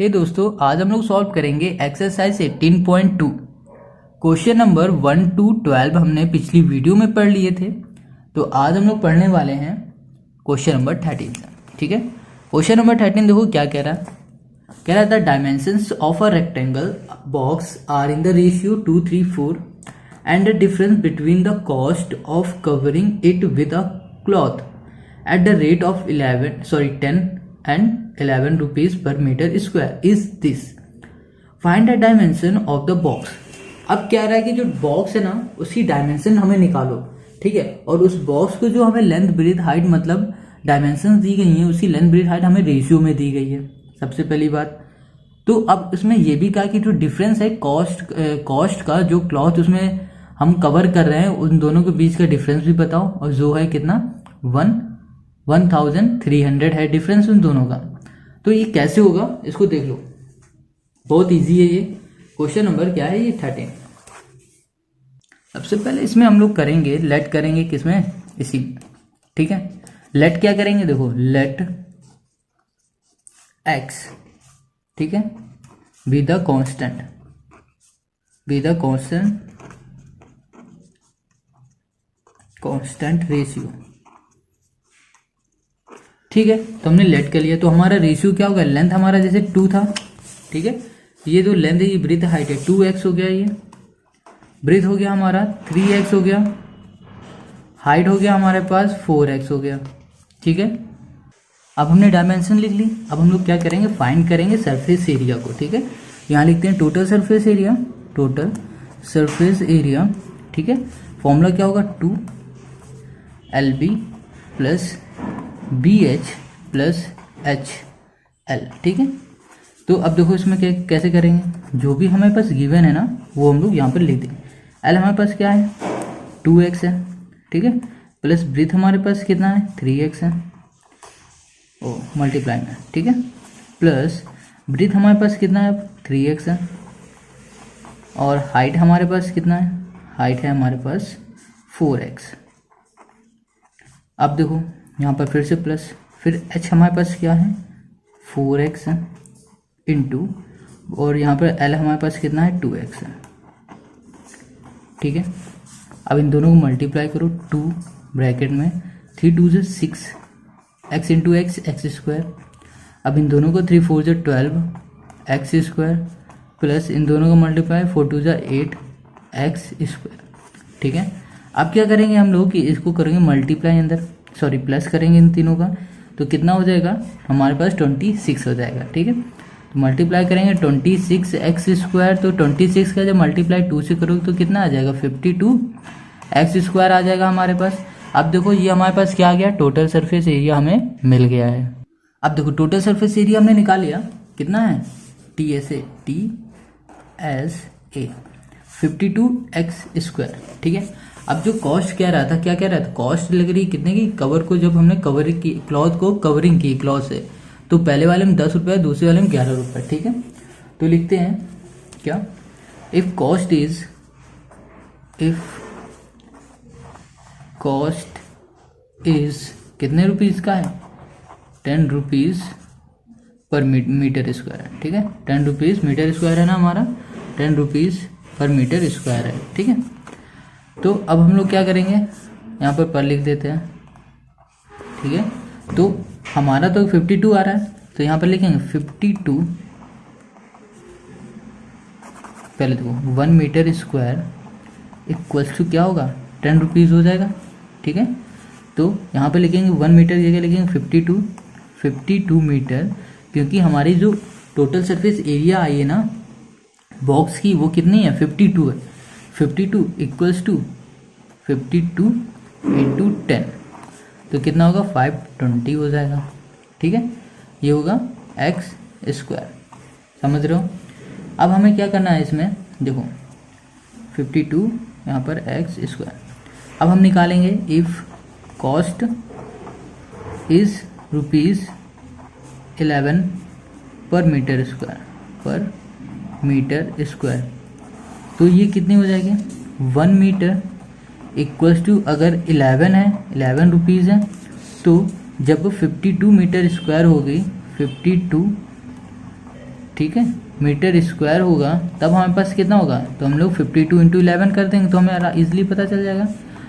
हे दोस्तों, आज हम लोग सॉल्व करेंगे एक्सरसाइज 18.2 क्वेश्चन नंबर 1 to 12 हमने पिछली वीडियो में पढ़ लिए थे। तो आज हम लोग पढ़ने वाले हैं क्वेश्चन नंबर 13 से। ठीक है, क्वेश्चन नंबर 13 देखो क्या कह रहा है। कह रहा था dimensions of a rectangle box are in the ratio 2, 3, 4 and the difference between the cost of covering it with a cloth at the rate of 10 and 11 rupees per meter square is this. Find the dimension of the box. अब क्या रहा है कि जो box है ना उसकी dimension हमें निकालो। ठीक है, और उस बॉक्स को जो हमें लेंथ ब्रेथ हाइट मतलब डायमेंशन दी गई है उसकी लेंथ ब्रेथ हाइट हमें रेशियो में दी गई है। सबसे पहली बात तो अब इसमें यह भी कहा कि जो डिफरेंस है कॉस्ट का जो क्लॉथ उसमें हम कवर कर रहे हैं उन दोनों के बीच का डिफरेंस भी बताओ, और जो है कितना 1300 है डिफरेंस उन दोनों का। तो ये कैसे होगा इसको देख लो, बहुत इजी है ये। क्वेश्चन नंबर क्या है ये 13। सबसे पहले इसमें हम लोग करेंगे लेट करेंगे किसमें, इसी। ठीक है, लेट क्या करेंगे देखो, लेट एक्स, ठीक है, बी द कांस्टेंट रेशियो। ठीक है, तो हमने लेट कर लिया। तो हमारा रेशियो क्या होगा, लेंथ हमारा जैसे 2 था। ठीक है, ये जो लेंथ है ये ब्रेथ हाइट है 2x हो गया, ये ब्रेथ हो गया हमारा 3x हो गया, हाइट हो गया हमारे पास 4x हो गया। ठीक है, अब हमने डायमेंशन लिख ली। अब हम लोग क्या करेंगे, फाइंड करेंगे सरफेस एरिया को। ठीक है, यहाँ लिखते हैं टोटल सरफेस एरिया। ठीक है, फॉर्मूला क्या होगा 2LB plus BH plus HL। ठीक है, तो अब देखो इसमें कैसे करेंगे, जो भी हमारे पास गिवन है ना वो हम लोग यहाँ पर लिख देंगे। L हमारे पास क्या है 2x है, ठीक है, प्लस ब्रीथ हमारे पास कितना है 3x है, ओ मल्टीप्लाई में, ठीक है, प्लस ब्रीथ हमारे पास कितना है 3x है, और हाइट हमारे पास कितना है, हाइट है हमारे पास 4x। अब देखो यहाँ पर फिर से प्लस, फिर h हमारे पास क्या है 4x है इंटू, और यहाँ पर l हमारे पास कितना है 2x है। ठीक है, अब इन दोनों को मल्टीप्लाई करो 2 ब्रैकेट में 3 2 से 6 x इंटू एक्स स्क्वायर। अब इन दोनों को 3 4 से 12 x स्क्वायर, प्लस इन दोनों को मल्टीप्लाई 4 2 से 8 x स्क्वायर। ठीक है, अब क्या करेंगे हम लोग कि इसको करेंगे मल्टीप्लाई अंदर, सॉरी प्लस करेंगे इन तीनों का, तो कितना हो जाएगा हमारे पास 26 हो जाएगा। ठीक है, तो मल्टीप्लाई करेंगे 26x स्क्वायर, तो 26 का जब मल्टीप्लाई 2 से करोगे तो कितना आ जाएगा 52x स्क्वायर आ जाएगा हमारे पास। अब देखो ये हमारे पास क्या आ गया, टोटल सरफेस एरिया हमें मिल गया है। अब देखो टोटल सरफेस एरिया हमने निकाल लिया, कितना है TSA 52x स्क्वायर। ठीक है, अब जो कॉस्ट कह रहा था, क्या कह रहा था, कॉस्ट लग रही कितने की, कवर को जब हमने कवर की क्लॉथ को कवरिंग की क्लॉथ से, तो पहले वाले में 10 रुपये, दूसरे वाले में 11 रुपये। ठीक है, तो लिखते हैं क्या, इफ कॉस्ट इज कितने रुपीज़ का है 10 रुपीज़ पर मीटर स्क्वायर है। ठीक है, 10 रुपीज़ मीटर स्क्वायर है ना हमारा, 10 रुपीज़ पर मीटर स्क्वायर है। ठीक है, तो अब हम लोग क्या करेंगे, यहाँ पर लिख देते हैं। ठीक है, तो हमारा तो 52 आ रहा है, तो यहाँ पर लिखेंगे 52, पहले देखो 1 मीटर स्क्वायर इक्वल्स टू क्या होगा 10 रुपीज़ हो जाएगा। ठीक है, तो यहाँ पे लिखेंगे 1 मीटर की जगह लिखेंगे 52 मीटर, क्योंकि हमारी जो टोटल सरफेस एरिया आई है ना बॉक्स की वो कितनी है 52 है। 52 इक्वल्स टू 52 इंटू 10, तो कितना होगा 520 हो जाएगा। ठीक है, ये होगा x स्क्वायर, समझ रहे हो। अब हमें क्या करना है इसमें देखो 52 यहाँ पर x स्क्वायर। अब हम निकालेंगे इफ़ कॉस्ट इज़ ₹11 पर मीटर स्क्वायर, तो ये कितनी हो जाएगी 1 मीटर इक्वल्स टू, अगर 11 रुपीज़ है तो जब 52 मीटर स्क्वायर हो गई 52, ठीक है, मीटर स्क्वायर होगा तब हमारे पास कितना होगा, तो हम लोग 52 इंटू 11 कर देंगे तो हमें ईजिली पता चल जाएगा।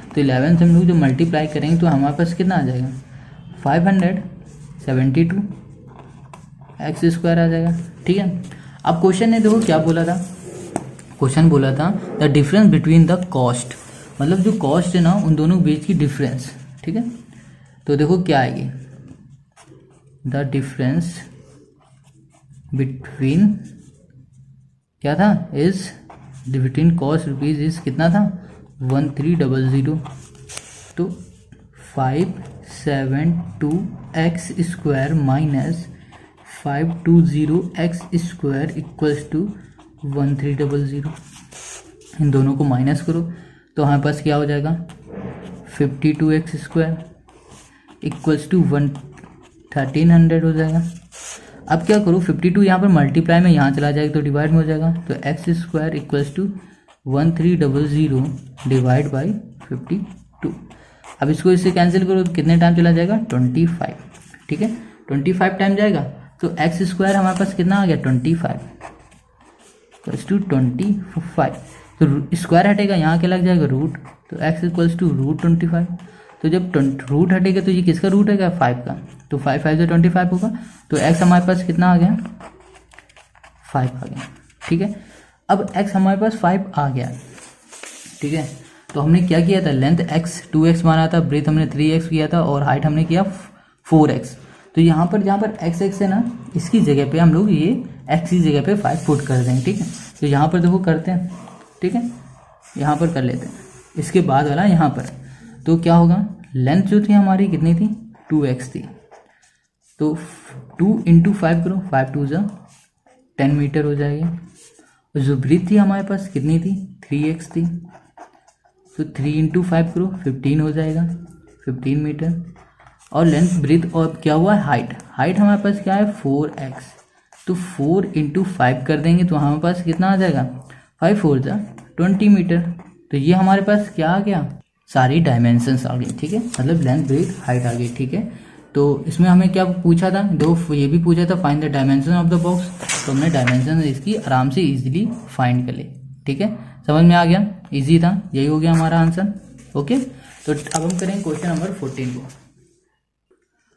तो 11 से हम लोग जो मल्टीप्लाई करेंगे तो हमारे पास कितना आ जाएगा, 572 एक्स स्क्वायर आ जाएगा। ठीक है, अब क्वेश्चन ने देखो क्या बोला था, क्वेश्चन बोला था the difference between the cost, मतलब जो कॉस्ट है ना उन दोनों के बीच की डिफरेंस। ठीक है, तो देखो क्या आएगी, द डिफरेंस बिटवीन क्या था, is between cost rupees is कितना था 1300, तो 572 x square minus 520 x square equals to 1300। इन दोनों को माइनस करो तो हमारे पास क्या हो जाएगा, 52 एक्स स्क्वायर इक्वल्स टू 1300 हो जाएगा। अब क्या करो, 52 यहाँ पर मल्टीप्लाई में यहाँ चला जाएगा तो डिवाइड में हो जाएगा, तो x square equals to 1300 divide by 52। अब इसको इससे कैंसिल करो तो कितने टाइम चला जाएगा, 25। ठीक है, 25 टाइम जाएगा तो एक्स स्क्वायर हमारे पास कितना आ गया, 25 इक्वल्स टू 25। तो स्क्वायर हटेगा, यहाँ क्या लग जाएगा रूट, तो एक्स इक्वल्स टू रूट 25। तो जब रूट हटेगा तो ये किसका रूट है, 5 का, तो 5 से 25 होगा, तो एक्स हमारे पास कितना आ गया, 5 आ गया। ठीक है, अब एक्स हमारे पास 5 आ गया। ठीक है, तो हमने क्या किया था, लेंथ एक्स 2x माना था, ब्रेथ हमने 3x किया था और हाइट हमने किया 4x। तो यहाँ पर जहाँ पर x है ना, इसकी जगह पे हम लोग ये x की जगह पे 5 पुट कर देंगे। ठीक है, तो यहाँ पर देखो करते हैं। ठीक है, यहाँ पर कर लेते हैं, इसके बाद वाला यहाँ पर, तो क्या होगा, लेंथ जो थी हमारी कितनी थी, 2x थी, तो 2 इंटू 5 करो, 5 2 जा 10 मीटर हो जाएगी। और जो ब्रीथ थी हमारे पास कितनी थी, 3x थी, तो 3 इंटू 5 करो 15 हो जाएगा, 15 मीटर। और लेंथ ब्रीथ और क्या हुआ, हाइट हमारे पास क्या है, 4x, तो 4 इंटू 5 कर देंगे तो हमारे पास कितना आ जाएगा, 5 4 जा 20 मीटर। तो ये हमारे पास क्या आ गया, सारी डायमेंशंस आ गई। ठीक है, मतलब लेंथ ब्रीथ हाइट आ गई। ठीक है, तो इसमें हमें क्या पूछा था, दो ये भी पूछा था find the dimension of the box, तो हमने डायमेंशन इसकी आराम से इजीली फाइंड कर ली। ठीक है, समझ में आ गया, इजी था, यही हो गया हमारा आंसर। ओके, तो अब हम करेंगे क्वेश्चन नंबर 14 को।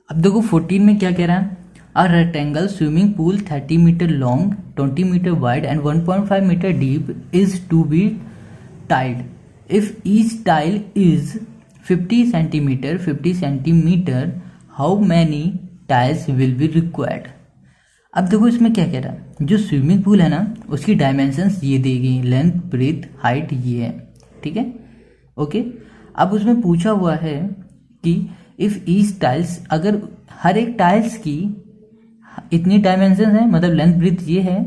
अब देखो 14 में क्या कह रहा है, a rectangle swimming pool 30 metre long, 20 metre wide and 1.5 metre deep is to be tiled if each tile is 50 centimetre how many tiles will be required. अब देखो इसमें क्या कह रहा है, जो स्विमिंग पूल है ना उसकी डायमेंशंस ये दी गई, लेंथ ब्रेथ हाइट ये है। ठीक है, ओके, अब उसमें पूछा हुआ है कि इफ़ ईच टाइल्स, अगर हर एक टाइल्स की इतनी डायमेंशन है, मतलब लेंथ ब्रेथ ये है,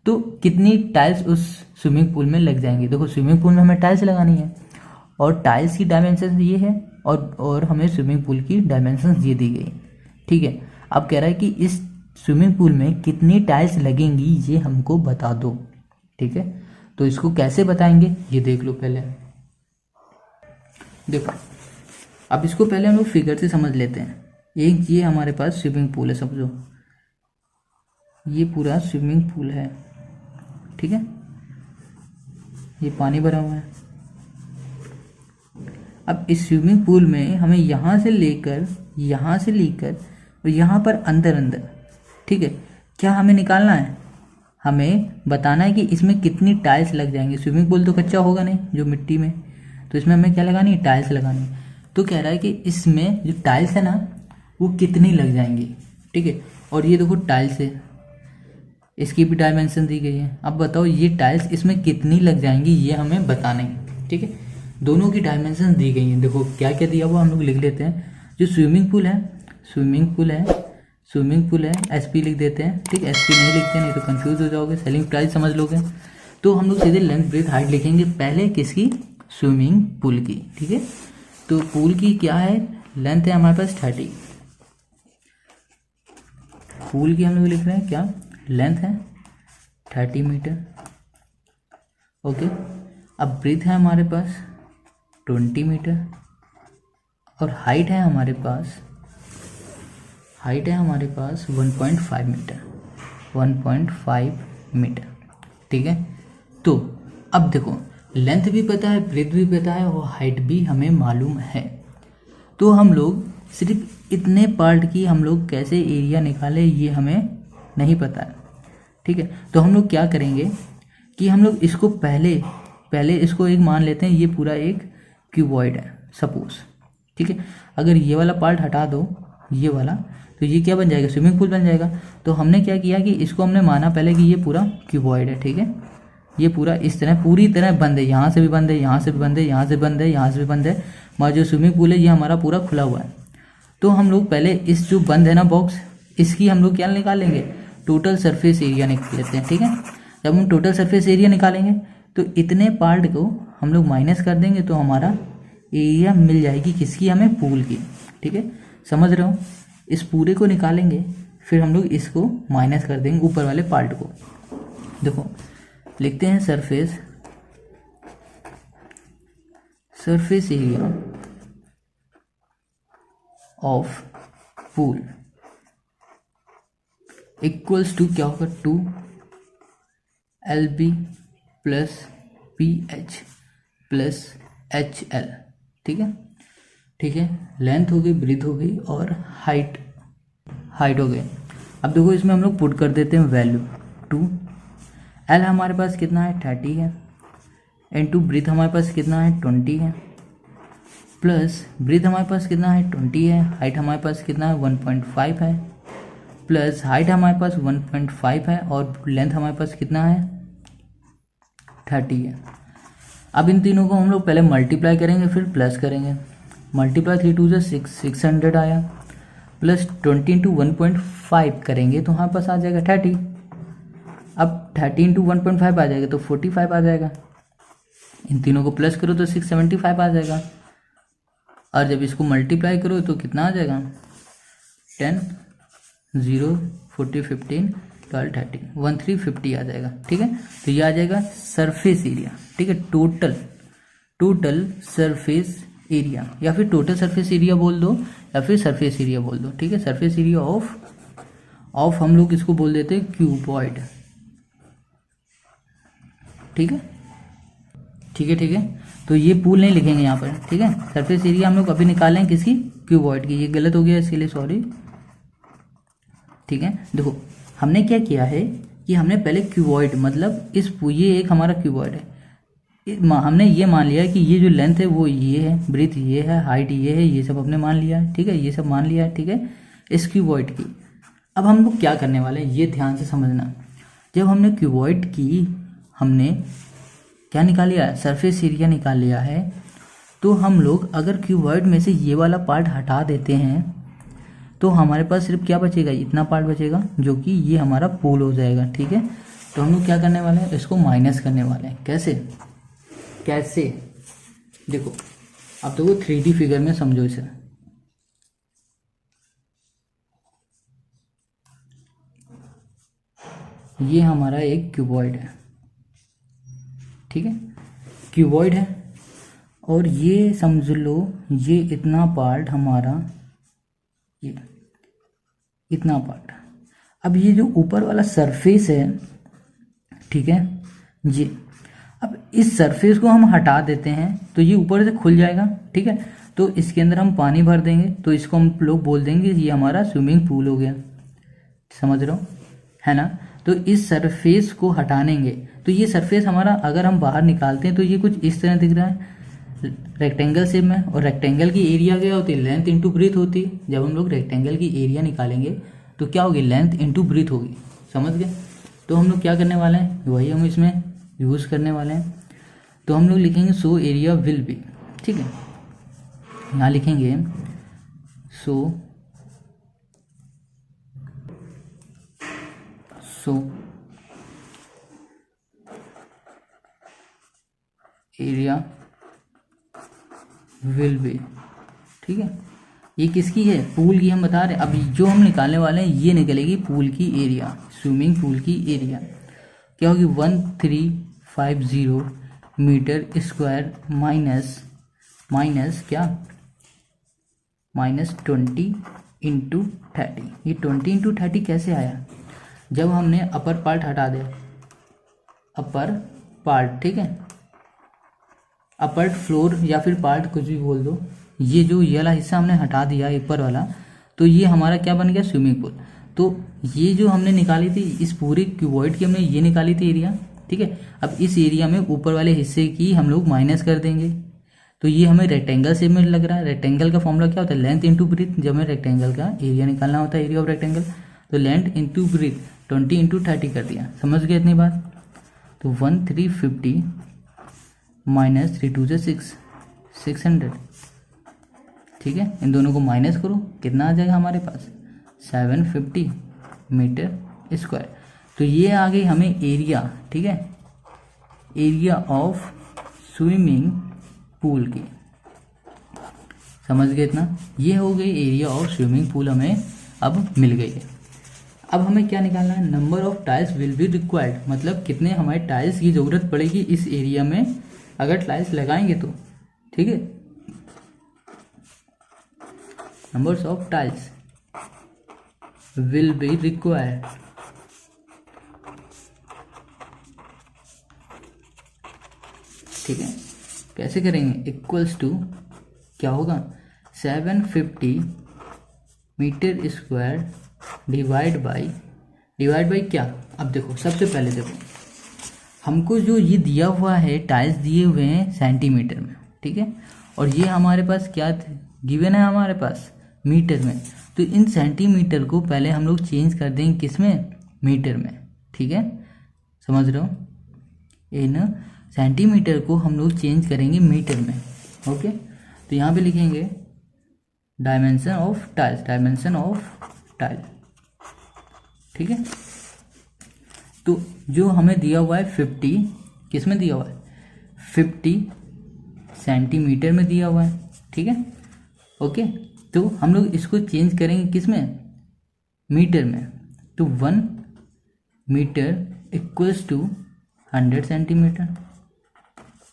तो कितनी टाइल्स उस स्विमिंग पूल में लग जाएंगी। देखो स्विमिंग पूल में हमें टाइल्स लगानी है और टाइल्स की डायमेंशन ये है और हमें स्विमिंग पूल की डायमेंशन ये दी गई। ठीक है, अब कह रहा है कि इस स्विमिंग पूल में कितनी टाइल्स लगेंगी ये हमको बता दो। ठीक है, तो इसको कैसे बताएंगे ये देख लो पहले। देखो अब इसको पहले हम लोग फिगर से समझ लेते हैं। एक ये हमारे पास स्विमिंग पूल है, समझो ये पूरा स्विमिंग पूल है। ठीक है, ये पानी भरा हुआ है। अब इस स्विमिंग पूल में हमें यहाँ से लेकर और यहाँ पर अंदर, ठीक है, क्या हमें निकालना है, हमें बताना है कि इसमें कितनी टाइल्स लग जाएंगी। स्विमिंग पूल तो कच्चा होगा नहीं, जो मिट्टी में, तो इसमें हमें क्या लगानी है, टाइल्स लगानी है। तो कह रहा है कि इसमें जो टाइल्स है ना वो कितनी लग जाएंगी। ठीक है, और ये देखो टाइल्स है, इसकी भी डायमेंशन दी गई है। अब बताओ ये टाइल्स इसमें कितनी लग जाएंगी ये हमें बताना है। ठीक है, दोनों की डायमेंशन दी गई हैं। देखो क्या क्या दिया हुआ हम लोग लिख लेते हैं। जो स्विमिंग पूल है एसपी लिख देते हैं। ठीक है, एसपी नहीं लिखते नहीं तो कंफ्यूज हो जाओगे, सेलिंग प्राइस समझ लोगे। तो हम लोग सीधे लेंथ ब्रेथ हाइट लिखेंगे, पहले किसकी, स्विमिंग पूल की। ठीक है, तो पूल की क्या है, लेंथ है हमारे पास 30, पूल की हम लोग लिख रहे हैं क्या, लेंथ है 30 मीटर। ओके, अब ब्रेथ है हमारे पास 20 मीटर और हाइट है हमारे पास 1.5 मीटर। 1.5 मीटर। ठीक है, तो अब देखो लेंथ भी पता है, ब्रेथ भी पता है और हाइट भी हमें मालूम है। तो हम लोग सिर्फ इतने पार्ट की हम लोग कैसे एरिया निकाले ये हमें नहीं पता है। ठीक है, तो हम लोग क्या करेंगे कि हम लोग इसको पहले इसको एक मान लेते हैं, ये पूरा एक क्यूबॉइड है सपोज। ठीक है, अगर ये वाला पार्ट हटा दो ये वाला, तो ये क्या बन जाएगा, स्विमिंग पूल बन जाएगा। तो हमने क्या किया कि इसको हमने माना पहले कि ये पूरा क्यूबॉइड है। ठीक है, ये पूरा इस तरह पूरी तरह बंद है, यहाँ से भी बंद है, यहाँ से भी बंद है, यहाँ से बंद है, यहाँ से भी बंद है। मगर जो स्विमिंग पूल है ये हमारा पूरा खुला हुआ है। तो हम लोग पहले इस जो बंद है ना बॉक्स, इसकी हम लोग क्या निकालेंगे, टोटल सरफेस एरिया निकाल लेते हैं। ठीक है, जब हम टोटल सरफेस एरिया निकालेंगे तो इतने पार्ट को हम लोग माइनस कर देंगे तो हमारा एरिया मिल जाएगी किसकी, हमें पूल की। ठीक है, समझ रहे हो, इस पूरे को निकालेंगे फिर हम लोग इसको माइनस कर देंगे ऊपर वाले पार्ट को। देखो लिखते हैं surface area of pool equals to क्या होगा, 2LB plus PH plus HL। ठीक है, ठीक है, लेंथ हो गई, ब्रीथ हो गई और हाइट हो गई। अब देखो इसमें हम लोग पुट कर देते हैं वैल्यू 2L हमारे पास कितना है 30 है, इनटू ब्रीथ हमारे पास कितना है 20 है, प्लस ब्रीथ हमारे पास कितना है 20 है, हाइट हमारे पास कितना है 1.5 है, प्लस हाइट हमारे पास 1.5 है और लेंथ हमारे पास कितना है 30 है। अब इन तीनों को हम लोग पहले मल्टीप्लाई करेंगे फिर प्लस करेंगे। मल्टीप्लाई 3 2 6 600 आया, प्लस 20 इंटू 1.5 करेंगे तो हमारे पास आ जाएगा 30। अब 30 इंटू 1.5 आ जाएगा तो 45 आ जाएगा। इन तीनों को प्लस करो तो 675 आ जाएगा, और जब इसको मल्टीप्लाई करो तो कितना आ जाएगा 10 0 40 15 12 13 1350 आ जाएगा। ठीक है, तो ये आ जाएगा सरफेस एरिया। ठीक है, टोटल सरफेस एरिया, या फिर टोटल सरफेस एरिया बोल दो या फिर सरफेस एरिया बोल दो। ठीक है, सरफेस एरिया ऑफ हम लोग इसको बोल देते हैं क्यूबॉइड। ठीक है, ठीक है, ठीक है, तो ये पूल नहीं लिखेंगे यहाँ पर। ठीक है, सरफेस एरिया हम लोग अभी निकालें किसकी, क्यूबॉइड की। ये गलत हो गया इसके लिए सॉरी। ठीक है, देखो हमने क्या किया है कि हमने पहले क्यूबॉइड मतलब ये एक हमारा क्यूबॉइड है, हमने ये मान लिया कि ये जो लेंथ है वो ये है, ब्रीथ ये है, हाइट ये है, ये सब हमने मान लिया है। ठीक है, ये सब मान लिया है। ठीक है, इस क्यूबॉइड की अब हम लोग क्या करने वाले हैं ये ध्यान से समझना। जब हमने क्यूबॉइड की हमने क्या निकाल लिया, सरफेस एरिया निकाल लिया है, तो हम लोग अगर क्यूबॉइड में से ये वाला पार्ट हटा देते हैं तो हमारे पास सिर्फ क्या बचेगा, इतना पार्ट बचेगा जो कि ये हमारा पूल हो जाएगा। ठीक है, तो हम लोग क्या करने वाले हैं, इसको माइनस करने वाले हैं। कैसे देखो, अब देखो 3D फिगर में समझो इसे। ये हमारा एक क्यूबॉइड है। ठीक है, क्यूबॉइड है और ये समझ लो ये इतना पार्ट हमारा, ये इतना पार्ट। अब ये जो ऊपर वाला सरफेस है, ठीक है, ये अब इस सरफेस को हम हटा देते हैं तो ये ऊपर से खुल जाएगा। ठीक है, तो इसके अंदर हम पानी भर देंगे तो इसको हम लोग बोल देंगे ये हमारा स्विमिंग पूल हो गया। समझ रहे हो, है ना। तो इस सरफेस को हटाएंगे तो ये सरफेस हमारा अगर हम बाहर निकालते हैं तो ये कुछ इस तरह दिख रहा है रेक्टेंगल शेप में, और रेक्टेंगल की एरिया क्या होती है, लेंथ इंटू ब्रीथ होती है। जब हम लोग रेक्टेंगल की एरिया निकालेंगे तो क्या होगी, लेंथ इंटू ब्रीथ होगी। समझ गए, तो हम लोग क्या करने वाले हैं, वही हम इसमें यूज़ करने वाले हैं। तो हम लोग लिखेंगे सो एरिया विल बी। ठीक है, यहाँ लिखेंगे सो एरिया विल बी। ठीक है, ये किसकी है, पूल की हम बता रहे हैं। अब जो हम निकालने वाले हैं ये निकलेगी पूल की एरिया, स्विमिंग पूल की एरिया क्या होगी 1350 मीटर स्क्वायर माइनस क्या -20 इंटू 30। ये 20 इंटू 30 कैसे आया, जब हमने अपर पार्ट हटा दिया, अपर पार्ट, ठीक है, अपर फ्लोर या फिर पार्ट कुछ भी बोल दो, ये जो ये वाला हिस्सा हमने हटा दिया ऊपर वाला, तो ये हमारा क्या बन गया, स्विमिंग पूल। तो ये जो हमने निकाली थी, इस पूरे क्यूबॉइड की हमने ये निकाली थी एरिया, ठीक है। अब इस एरिया में ऊपर वाले हिस्से की हम लोग माइनस कर देंगे, तो ये हमें रेक्टेंगल शेप में लग रहा है। रेक्टेंगल का फॉर्मूला क्या होता है, लेंथ इंटू ब्रीथ। जब हमें रेक्टेंगल का एरिया निकालना होता है, एरिया ऑफ रेक्टेंगल, तो लेंथ इंटू ब्रीथ 20 इंटू 30 कर दिया। समझ गए इतनी बात। तो 1350 माइनस 3 2 से 6, 600, ठीक है। इन दोनों को माइनस करो, कितना आ जाएगा हमारे पास, 750 मीटर स्क्वायर। तो ये आ गई हमें एरिया, ठीक है, एरिया ऑफ स्विमिंग पूल की। समझ गए इतना, ये हो गई एरिया ऑफ स्विमिंग पूल, हमें अब मिल गई है। अब हमें क्या निकालना है, number of tiles will be required, मतलब कितने हमारे टाइल्स की ज़रूरत पड़ेगी इस एरिया में अगर टाइल्स लगाएंगे तो, ठीक है। Numbers of tiles will be required, ठीक है। कैसे करेंगे, इक्वल्स टू क्या होगा, 750 मीटर स्क्वायर डिवाइड बाई क्या। अब देखो, सबसे पहले देखो हमको जो ये दिया हुआ है, टाइल्स दिए हुए हैं सेंटीमीटर में, ठीक है, और ये हमारे पास क्या गिवन है, हमारे पास मीटर में। तो इन सेंटीमीटर को पहले हम लोग चेंज कर देंगे किस में, मीटर में, ठीक है। समझ रहे हो, इन सेंटीमीटर को हम लोग चेंज करेंगे मीटर में, ओके। तो यहाँ पे लिखेंगे dimension of tiles, dimension of tile, ठीक है। तो जो हमें दिया हुआ है 50, किस में दिया हुआ है, 50 सेंटीमीटर में दिया हुआ है, ठीक है, ओके। तो हम लोग इसको चेंज करेंगे किस में, मीटर में। तो 1 मीटर इक्वल्स टू 100 सेंटीमीटर,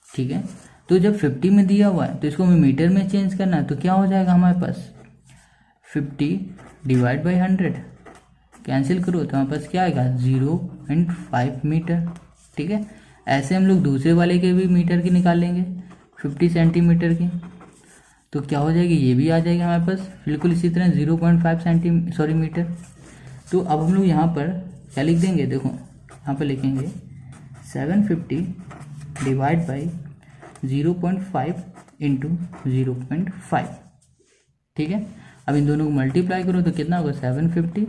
ठीक है। तो जब 50 में दिया हुआ है तो इसको हमें मीटर में चेंज करना है, तो क्या हो जाएगा हमारे पास, 50 डिवाइड बाई 100, कैंसिल करो तो हमारे पास क्या आएगा, 0.5 मीटर, ठीक है। ऐसे हम लोग दूसरे वाले के भी मीटर की निकाल लेंगे, 50 सेंटीमीटर की, तो क्या हो जाएगी, ये भी आ जाएगी हमारे पास बिल्कुल इसी तरह 0.5 मीटर। तो अब हम लोग यहाँ पर क्या लिख देंगे, देखो यहाँ पर लिखेंगे 750 डिवाइड बाई 0.5 इंटू 0.5, ठीक है। अब इन दोनों को मल्टीप्लाई करो तो कितना होगा, 750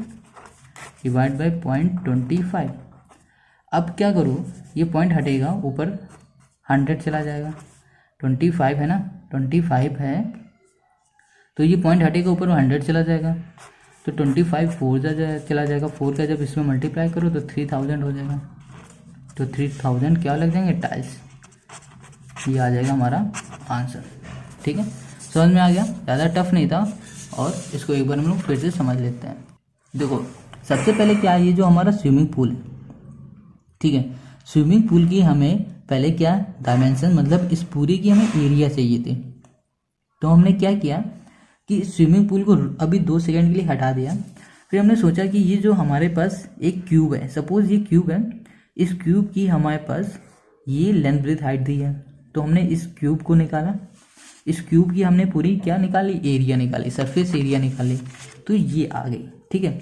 डिवाइड बाई 0.25। अब क्या करो, ये पॉइंट हटेगा, ऊपर 100 चला जाएगा, 25 है ना, 25 है, तो ये पॉइंट हटेगा, ऊपर 100 चला जाएगा, तो 25 4 चला जाएगा, 4 का जब इसमें मल्टीप्लाई करो तो 3000 हो जाएगा। तो 3000 क्या लग जाएंगे, टाइल्स। ये आ जाएगा हमारा आंसर, ठीक है। समझ में आ गया, ज़्यादा टफ नहीं था। और इसको एक बार हम लोग फिर से समझ लेते हैं। देखो सबसे पहले क्या है, ये जो हमारा स्विमिंग पूल है, ठीक है, स्विमिंग पूल की हमें पहले क्या डायमेंशन, मतलब इस पूरी की हमें एरिया चाहिए थे। तो हमने क्या किया कि स्विमिंग पूल को अभी 2 सेकंड के लिए हटा दिया। फिर हमने सोचा कि ये जो हमारे पास एक क्यूब है, सपोज ये क्यूब है, इस क्यूब की हमारे पास ये लेंथ ब्रेथ हाइट दी है, तो हमने इस क्यूब को निकाला, इस क्यूब की हमने पूरी क्या निकाली, एरिया निकाली, सरफेस एरिया निकाली, तो ये आ गई, ठीक है।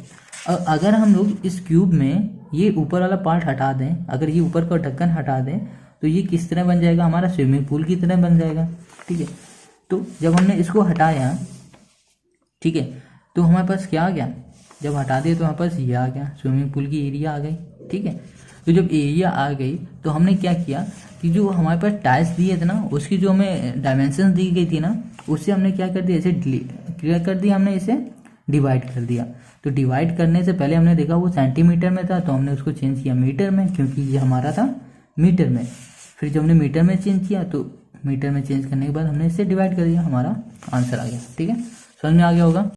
और अगर हम लोग इस क्यूब में ये ऊपर वाला पार्ट हटा दें, अगर ये ऊपर का ढक्कन हटा दें, तो ये किस तरह बन जाएगा, हमारा स्विमिंग पूल की तरह बन जाएगा, ठीक है। तो जब हमने इसको हटाया, ठीक है, तो हमारे पास क्या आ गया, जब हटा दिए तो हमारे पास ये आ गया, स्विमिंग पूल की एरिया आ गई, ठीक है। तो जब एरिया आ गई तो हमने क्या किया कि जो हमारे पास टाइल्स दिए थे ना, उसकी जो हमें डायमेंशन दी गई थी ना, उससे हमने क्या कर दिया, इसे क्लियर कर दिया, हमने इसे डिवाइड कर दिया। तो डिवाइड करने से पहले हमने देखा वो सेंटीमीटर में था, तो हमने उसको चेंज किया मीटर में, क्योंकि ये हमारा था मीटर में। फिर जब हमने मीटर में चेंज किया, तो मीटर में चेंज करने के बाद हमने इसे डिवाइड कर दिया, हमारा आंसर आ गया, ठीक है। समझ में आ गया होगा।